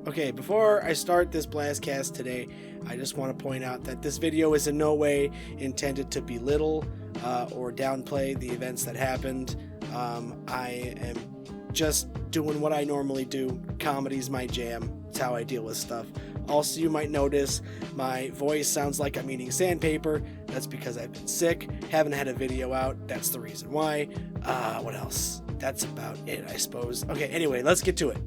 Okay, before I start this Blastcast today, I just want to point out that this video is in no way intended to belittle or downplay the events that happened. I am just doing what I normally do. Comedy's my jam. It's how I deal with stuff. Also, you might notice my voice sounds like I'm eating sandpaper. That's because I've been sick, haven't had a video out. That's the reason why. What else? That's about it, I suppose. Okay, anyway, let's get to it.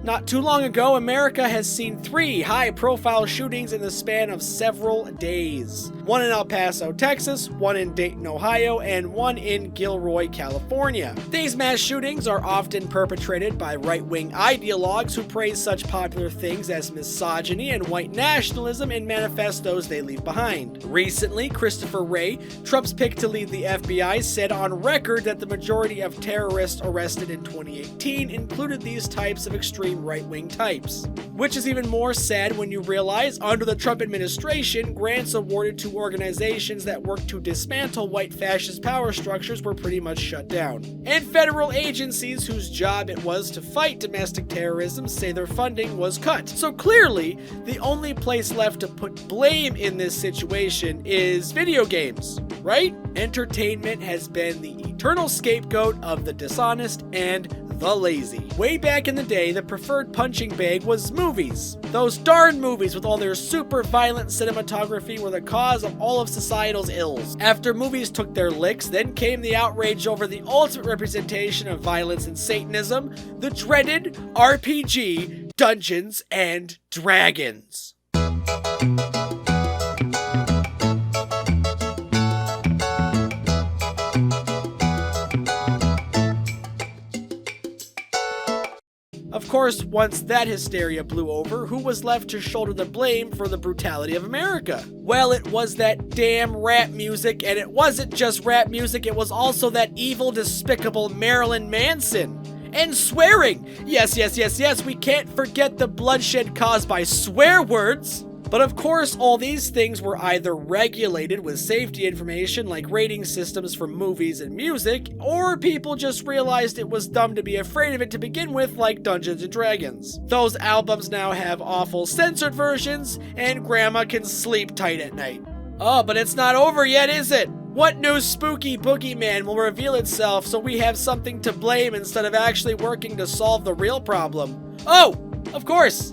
Not too long ago, America has seen 3 high-profile shootings in the span of several days. One in El Paso, Texas, one in Dayton, Ohio, and one in Gilroy, California. These mass shootings are often perpetrated by right-wing ideologues who praise such popular things as misogyny and white nationalism in manifestos they leave behind. Recently, Christopher Wray, Trump's pick to lead the FBI, said on record that the majority of terrorists arrested in 2018 included these types of extreme right-wing types. Which is even more sad when you realize under the Trump administration, grants awarded to organizations that work to dismantle white fascist power structures were pretty much shut down. And federal agencies whose job it was to fight domestic terrorism say their funding was cut. So clearly, the only place left to put blame in this situation is video games, right? Entertainment has been the eternal scapegoat of the dishonest and the lazy. Way back in the day, the preferred punching bag was movies. Those darn movies with all their super violent cinematography were the cause of all of societal's ills. After movies took their licks, then came the outrage over the ultimate representation of violence and Satanism, the dreaded RPG, Dungeons and Dragons. Of course, once that hysteria blew over, who was left to shoulder the blame for the brutality of America? Well, it was that damn rap music, and it wasn't just rap music, it was also that evil, despicable Marilyn Manson. And swearing! Yes, we can't forget the bloodshed caused by swear words! But of course, all these things were either regulated with safety information like rating systems for movies and music, or people just realized it was dumb to be afraid of it to begin with, like Dungeons and Dragons. Those albums now have awful censored versions, and grandma can sleep tight at night. Oh, but it's not over yet, is it? What new spooky boogeyman will reveal itself so we have something to blame instead of actually working to solve the real problem? Oh, of course,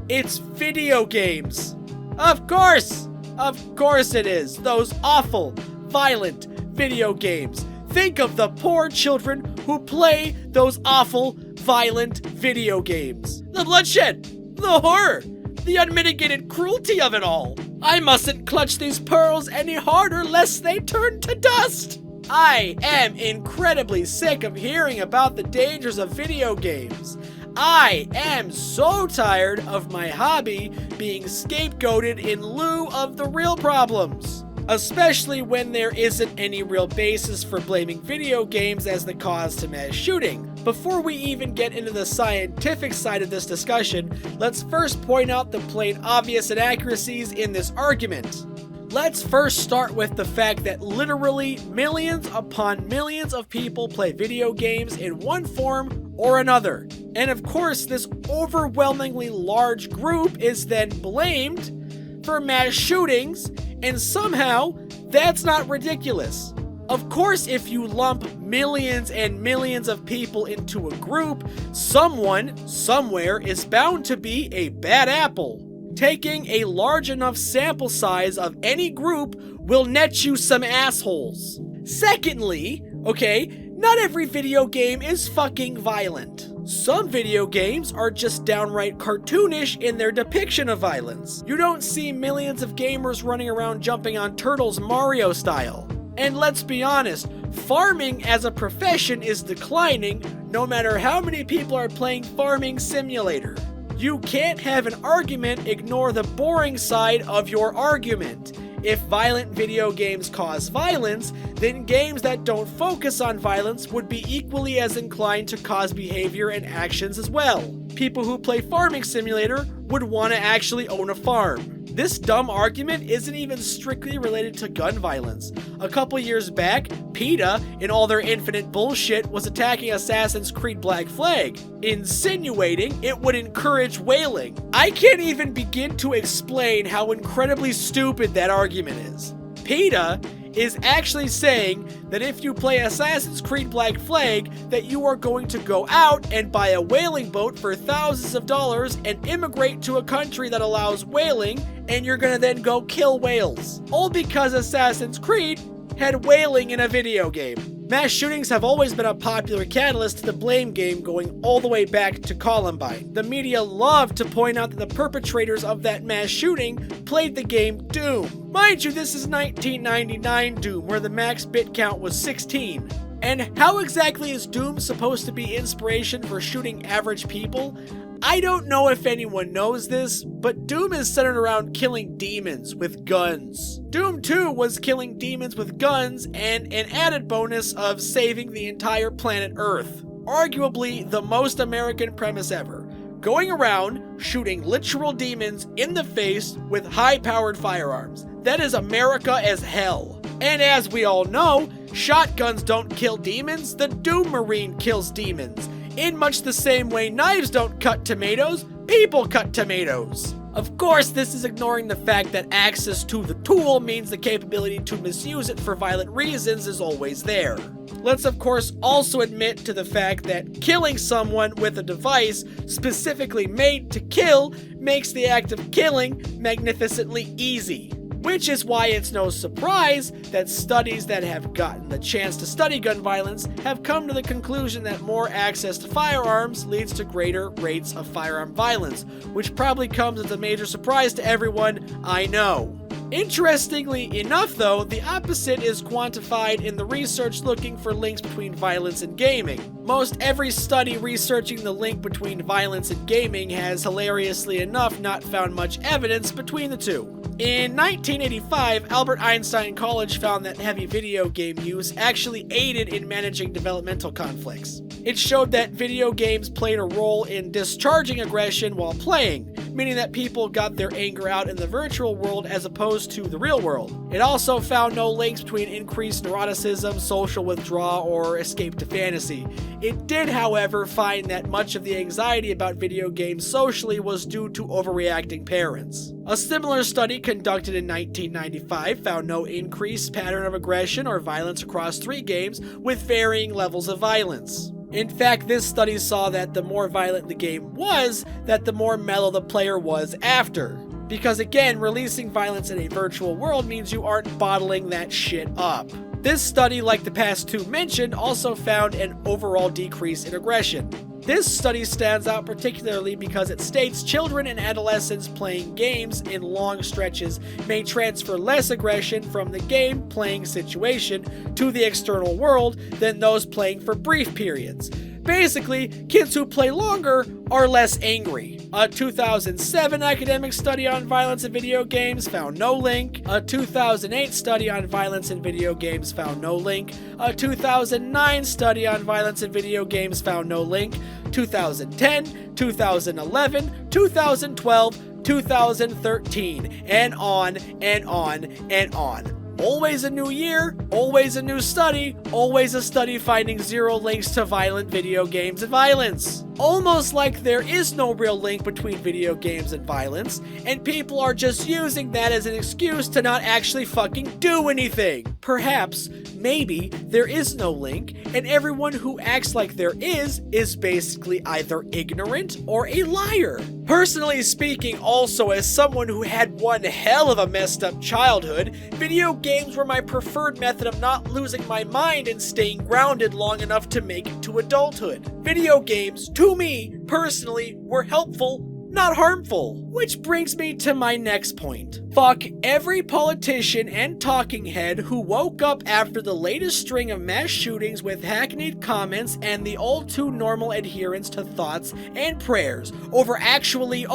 it's video games. Of course it is. Those awful, violent video games. Think of the poor children who play those awful, violent video games. The bloodshed, the horror, the unmitigated cruelty of it all. I mustn't clutch these pearls any harder lest they turn to dust. I am incredibly sick of hearing about the dangers of video games. I am so tired of my hobby being scapegoated in lieu of the real problems. Especially when there isn't any real basis for blaming video games as the cause to mass shooting. Before we even get into the scientific side of this discussion, let's first point out the plain obvious inaccuracies in this argument. Let's first start with the fact that literally millions upon millions of people play video games in one form or another. And of course, this overwhelmingly large group is then blamed for mass shootings, and somehow that's not ridiculous. Of course, if you lump millions and millions of people into a group, someone, somewhere is bound to be a bad apple. Taking a large enough sample size of any group will net you some assholes. Secondly, not every video game is fucking violent. Some video games are just downright cartoonish in their depiction of violence. You don't see millions of gamers running around jumping on turtles Mario style. And let's be honest, farming as a profession is declining no matter how many people are playing Farming Simulator. You can't have an argument ignore the boring side of your argument. If violent video games cause violence, then games that don't focus on violence would be equally as inclined to cause behavior and actions as well. People who play Farming Simulator would want to actually own a farm. This dumb argument isn't even strictly related to gun violence. A couple years back, PETA, in all their infinite bullshit, was attacking Assassin's Creed Black Flag, insinuating it would encourage whaling. I can't even begin to explain how incredibly stupid that argument is. PETA is actually saying that if you play Assassin's Creed Black Flag, that you are going to go out and buy a whaling boat for thousands of dollars and immigrate to a country that allows whaling, and you're gonna then go kill whales. All because Assassin's Creed had whaling in a video game. Mass shootings have always been a popular catalyst to the blame game, going all the way back to Columbine. The media loved to point out that the perpetrators of that mass shooting played the game Doom. Mind you, this is 1999 Doom, where the max bit count was 16. And how exactly is Doom supposed to be inspiration for shooting average people? I don't know if anyone knows this, but Doom is centered around killing demons with guns. Doom 2 was killing demons with guns and an added bonus of saving the entire planet Earth. Arguably the most American premise ever. Going around shooting literal demons in the face with high-powered firearms. That is America as hell. And as we all know, shotguns don't kill demons, the Doom Marine kills demons. In much the same way knives don't cut tomatoes, people cut tomatoes. Of course, this is ignoring the fact that access to the tool means the capability to misuse it for violent reasons is always there. Let's of course also admit to the fact that killing someone with a device specifically made to kill makes the act of killing magnificently easy. Which is why it's no surprise that studies that have gotten the chance to study gun violence have come to the conclusion that more access to firearms leads to greater rates of firearm violence, which probably comes as a major surprise to everyone, I know. Interestingly enough though, the opposite is quantified in the research looking for links between violence and gaming. Most every study researching the link between violence and gaming has, hilariously enough, not found much evidence between the two. In 1985, Albert Einstein College found that heavy video game use actually aided in managing developmental conflicts. It showed that video games played a role in discharging aggression while playing, meaning that people got their anger out in the virtual world as opposed to the real world. It also found no links between increased neuroticism, social withdrawal, or escape to fantasy. It did, however, find that much of the anxiety about video games socially was due to overreacting parents. A similar study conducted in 1995 found no increased pattern of aggression or violence across 3 games with varying levels of violence. In fact, this study saw that the more violent the game was, that the more mellow the player was after. Because again, releasing violence in a virtual world means you aren't bottling that shit up. This study, like the past 2 mentioned, also found an overall decrease in aggression. This study stands out particularly because it states children and adolescents playing games in long stretches may transfer less aggression from the game playing situation to the external world than those playing for brief periods. Basically, kids who play longer are less angry. A 2007 academic study on violence in video games found no link. A 2008 study on violence in video games found no link. A 2009 study on violence in video games found no link. 2010, 2011, 2012, 2013, and on and on and on. Always a new year, always a new study, always a study finding 0 links to violent video games and violence. Almost like there is no real link between video games and violence, and people are just using that as an excuse to not actually fucking do anything. Perhaps, maybe, there is no link, and everyone who acts like there is basically either ignorant or a liar. Personally speaking, also as someone who had one hell of a messed up childhood, video games were my preferred method of not losing my mind and staying grounded long enough to make it to adulthood. Video games, to me, personally, were helpful, not harmful. Which brings me to my next point. Fuck every politician and talking head who woke up after the latest string of mass shootings with hackneyed comments and the all too normal adherence to thoughts and prayers over actually,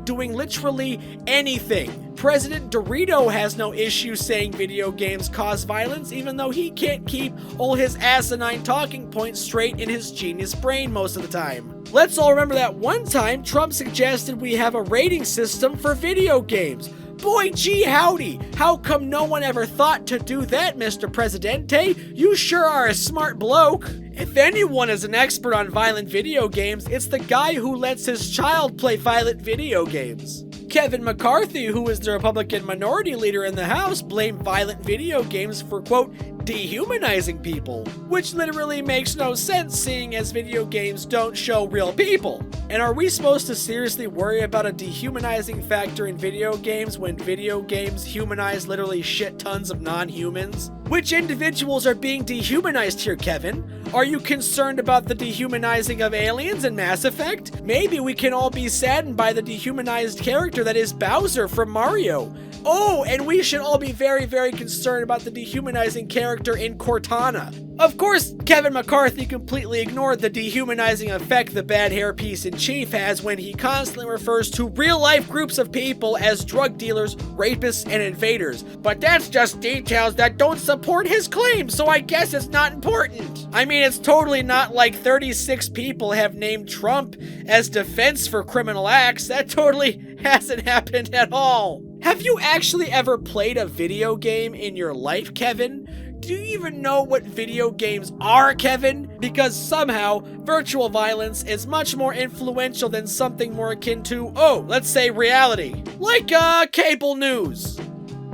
doing literally anything. President Dorito has no issue saying video games cause violence, even though he can't keep all his asinine talking points straight in his genius brain most of the time. Let's all remember that one time Trump suggested we have a rating system for video games. Boy gee howdy, how come no one ever thought to do that, Mr. Presidente? You sure are a smart bloke. If anyone is an expert on violent video games, it's the guy who lets his child play violent video games. Kevin McCarthy, who is the Republican minority leader in the House, blamed violent video games for, quote, dehumanizing people, which literally makes no sense seeing as video games don't show real people. And are we supposed to seriously worry about a dehumanizing factor in video games when video games humanize literally shit tons of non-humans? Which individuals are being dehumanized here, Kevin? Are you concerned about the dehumanizing of aliens in Mass Effect? Maybe we can all be saddened by the dehumanized character that is Bowser from Mario. Oh, and we should all be very, very concerned about the dehumanizing character in Cortana. Of course, Kevin McCarthy completely ignored the dehumanizing effect the bad hair-piece-in-chief has when he constantly refers to real-life groups of people as drug dealers, rapists, and invaders. But that's just details that don't support his claim, so I guess it's not important. I mean, it's totally not like 36 people have named Trump as defense for criminal acts. That totally hasn't happened at all. Have you actually ever played a video game in your life, Kevin? Do you even know what video games are, Kevin? Because somehow, virtual violence is much more influential than something more akin to, oh, let's say reality. Like, cable news.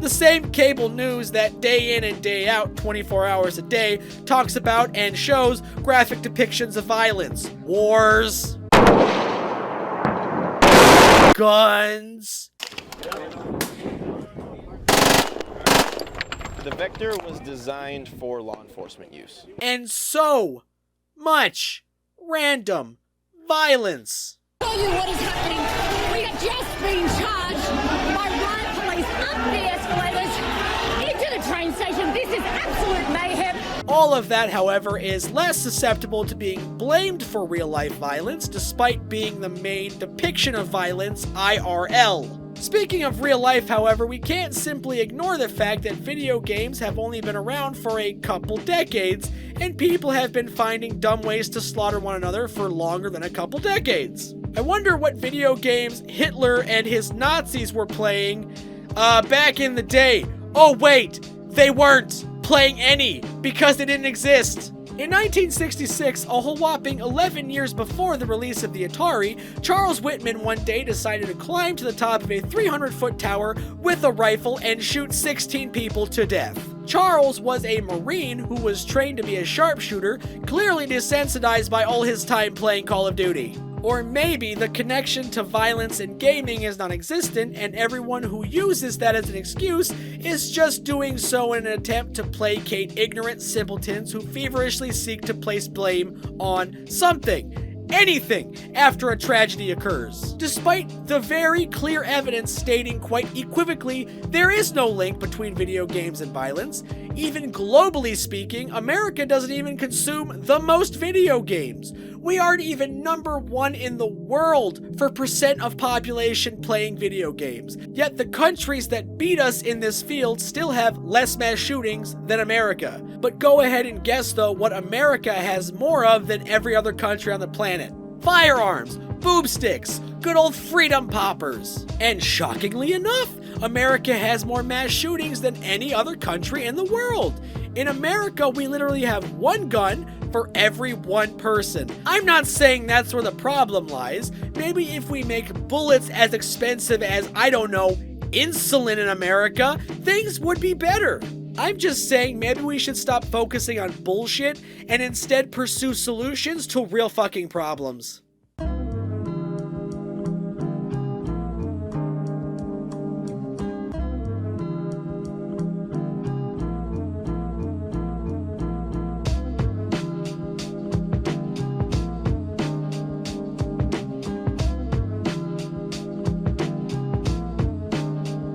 The same cable news that day in and day out, 24 hours a day, talks about and shows graphic depictions of violence. Wars. Guns. The Vector was designed for law enforcement use. And so much random violence. Tell you what is happening. We have just been charged by riot police up the escalators into the train station. This is absolute mayhem. All of that, however, is less susceptible to being blamed for real-life violence, despite being the main depiction of violence IRL. Speaking of real life, however, we can't simply ignore the fact that video games have only been around for a couple decades, and people have been finding dumb ways to slaughter one another for longer than a couple decades. I wonder what video games Hitler and his Nazis were playing back in the day. Oh wait, they weren't playing any, because they didn't exist. In 1966, a whole whopping 11 years before the release of the Atari, Charles Whitman one day decided to climb to the top of a 300-foot tower with a rifle and shoot 16 people to death. Charles was a Marine who was trained to be a sharpshooter, clearly desensitized by all his time playing Call of Duty. Or maybe the connection to violence in gaming is non-existent, and everyone who uses that as an excuse is just doing so in an attempt to placate ignorant simpletons who feverishly seek to place blame on something. Anything after a tragedy occurs. Despite the very clear evidence stating quite equivocally there is no link between video games and violence, even globally speaking, America doesn't even consume the most video games. We aren't even #1 in the world for percent of population playing video games. Yet the countries that beat us in this field still have less mass shootings than America. But go ahead and guess though what America has more of than every other country on the planet. Firearms, boob sticks, good old freedom poppers. And shockingly enough, America has more mass shootings than any other country in the world. In America, we literally have one gun for every one person. I'm not saying that's where the problem lies. Maybe if we make bullets as expensive as, I don't know, insulin in America, things would be better. I'm just saying maybe we should stop focusing on bullshit and instead pursue solutions to real fucking problems.